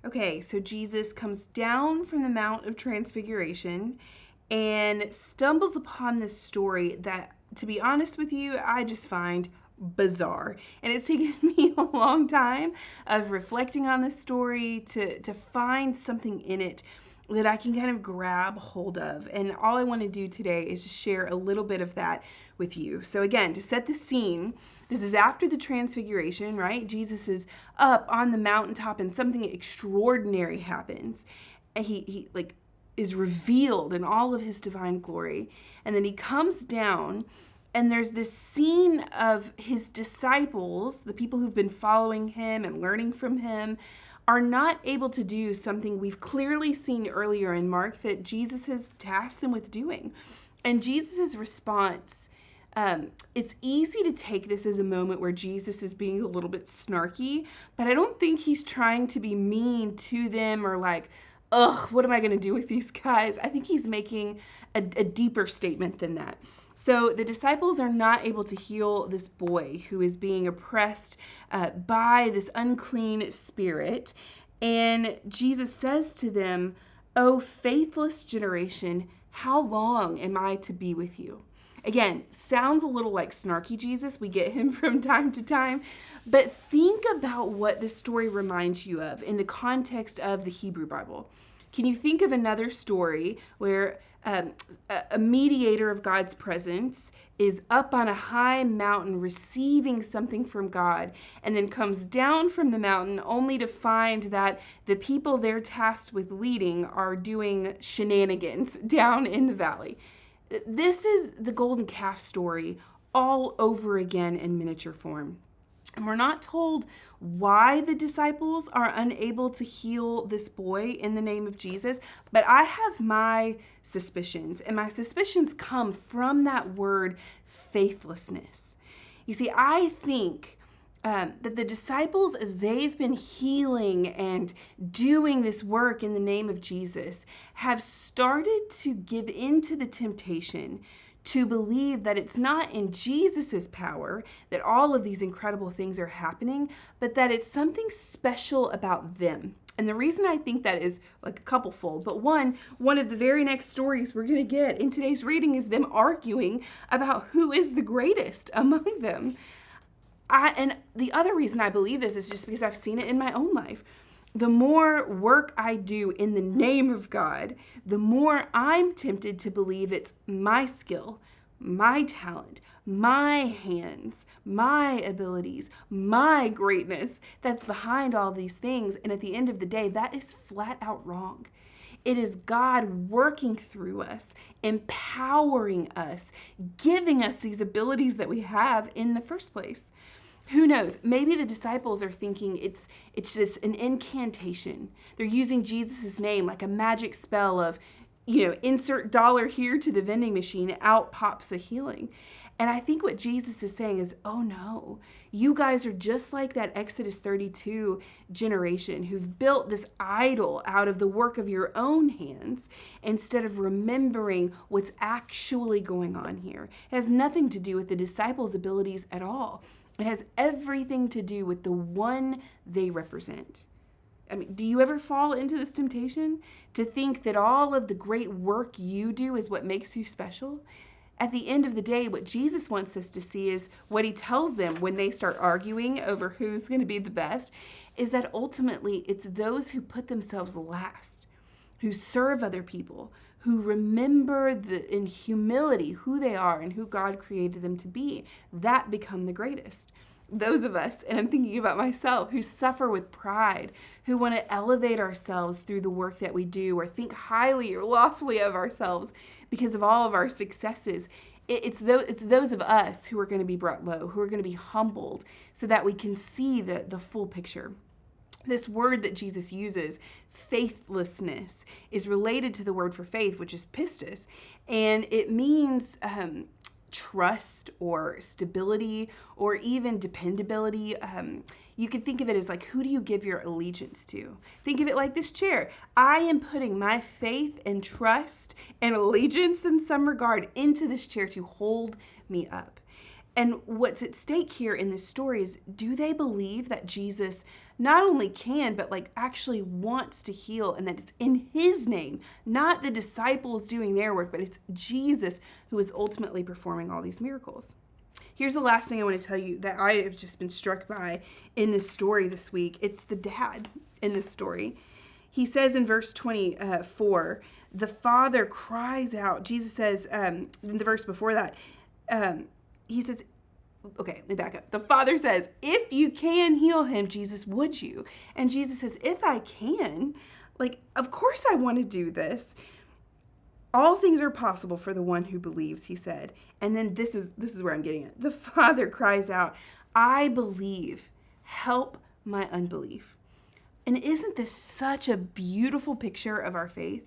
Okay, so Jesus comes down from the Mount of Transfiguration and stumbles upon this story that, to be honest with you, I just find bizarre. And it's taken me a long time of reflecting on this story to find something in it that I can kind of grab hold of. And all I want to do today is just share a little bit of that with you. So again, to set the scene, this is after the transfiguration, right? Jesus is up on the mountaintop and something extraordinary happens. And he is revealed in all of his divine glory. And then he comes down and there's this scene of his disciples, the people who've been following him and learning from him, are not able to do something we've clearly seen earlier in Mark that Jesus has tasked them with doing. And Jesus' response, it's easy to take this as a moment where Jesus is being a little bit snarky, but I don't think he's trying to be mean to them or like, ugh, what am I going to do with these guys? I think he's making a deeper statement than that. So the disciples are not able to heal this boy who is being oppressed by this unclean spirit. And Jesus says to them, "O faithless generation, how long am I to be with you?" Again, sounds a little like snarky Jesus. We get him from time to time. But think about what this story reminds you of in the context of the Hebrew Bible. Can you think of another story where a mediator of God's presence is up on a high mountain receiving something from God and then comes down from the mountain only to find that the people they're tasked with leading are doing shenanigans down in the valley? This is the golden calf story all over again in miniature form. And we're not told why the disciples are unable to heal this boy in the name of Jesus, but I have my suspicions, and my suspicions come from that word faithlessness. You see, I think that the disciples, as they've been healing and doing this work in the name of Jesus, have started to give into the temptation to believe that it's not in Jesus's power that all of these incredible things are happening, but that it's something special about them. And the reason I think that is like a couplefold, but one of the very next stories we're going to get in today's reading is them arguing about who is the greatest among them. And the other reason I believe this is just because I've seen it in my own life. The more work I do in the name of God, the more I'm tempted to believe it's my skill, my talent, my hands, my abilities, my greatness that's behind all these things. And at the end of the day, that is flat out wrong. It is God working through us, empowering us, giving us these abilities that we have in the first place. Who knows? Maybe the disciples are thinking it's just an incantation. They're using Jesus' name like a magic spell of, insert dollar here to the vending machine, out pops a healing. And I think what Jesus is saying is, oh no, you guys are just like that Exodus 32 generation who've built this idol out of the work of your own hands instead of remembering what's actually going on here. It has nothing to do with the disciples' abilities at all. It has everything to do with the one they represent. I mean, do you ever fall into this temptation to think that all of the great work you do is what makes you special? At the end of the day, what Jesus wants us to see is what he tells them when they start arguing over who's going to be the best, is that ultimately it's those who put themselves last, who serve other people, who remember in humility who they are and who God created them to be, that become the greatest. Those of us, and I'm thinking about myself, who suffer with pride, who want to elevate ourselves through the work that we do or think highly or lofty of ourselves because of all of our successes, it's those of us who are going to be brought low, who are going to be humbled so that we can see the full picture. This word that Jesus uses, faithlessness, is related to the word for faith, which is pistis, and it means trust or stability or even dependability. You can think of it as like, who do you give your allegiance to? Think of it like this chair. I am putting my faith and trust and allegiance in some regard into this chair to hold me up. And what's at stake here in this story is, do they believe that Jesus not only can, but like actually wants to heal, and that it's in his name, not the disciples doing their work, but it's Jesus who is ultimately performing all these miracles. Here's the last thing I want to tell you that I have just been struck by in this story this week. It's the dad in this story. He says in verse 24, the father cries out. Jesus says, in the verse before that, he says, okay, let me back up. The father says, if you can heal him, Jesus, would you? And Jesus says, if I can, like, of course I want to do this. All things are possible for the one who believes, he said. And then this is where I'm getting at. The father cries out, I believe, help my unbelief. And isn't this such a beautiful picture of our faith?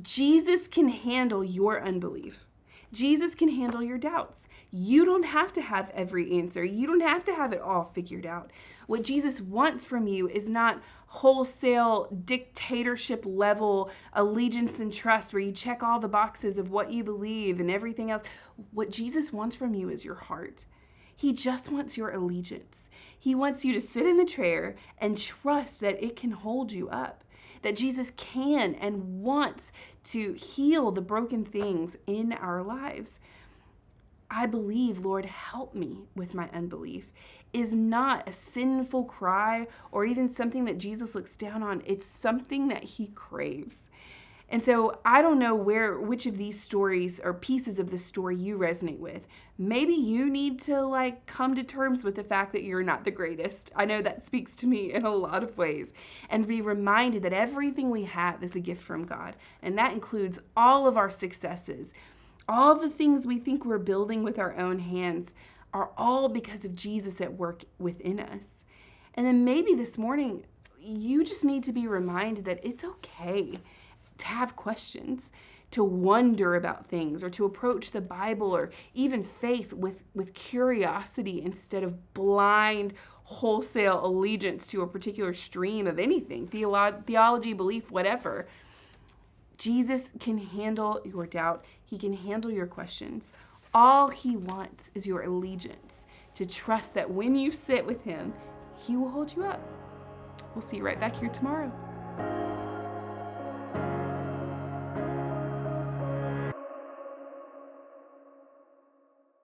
Jesus can handle your unbelief. Jesus can handle your doubts. You don't have to have every answer. You don't have to have it all figured out. What Jesus wants from you is not wholesale dictatorship level allegiance and trust where you check all the boxes of what you believe and everything else. What Jesus wants from you is your heart. He just wants your allegiance. He wants you to sit in the chair and trust that it can hold you up, that Jesus can and wants to heal the broken things in our lives. I believe, Lord, help me with my unbelief, is not a sinful cry or even something that Jesus looks down on. It's something that he craves. And so I don't know which of these stories or pieces of this story you resonate with. Maybe you need to come to terms with the fact that you're not the greatest. I know that speaks to me in a lot of ways. And be reminded that everything we have is a gift from God. And that includes all of our successes. All the things we think we're building with our own hands are all because of Jesus at work within us. And then maybe this morning, you just need to be reminded that it's okay to have questions, to wonder about things, or to approach the Bible or even faith with curiosity instead of blind, wholesale allegiance to a particular stream of anything, theology, belief, whatever. Jesus can handle your doubt. He can handle your questions. All he wants is your allegiance, to trust that when you sit with him, he will hold you up. We'll see you right back here tomorrow.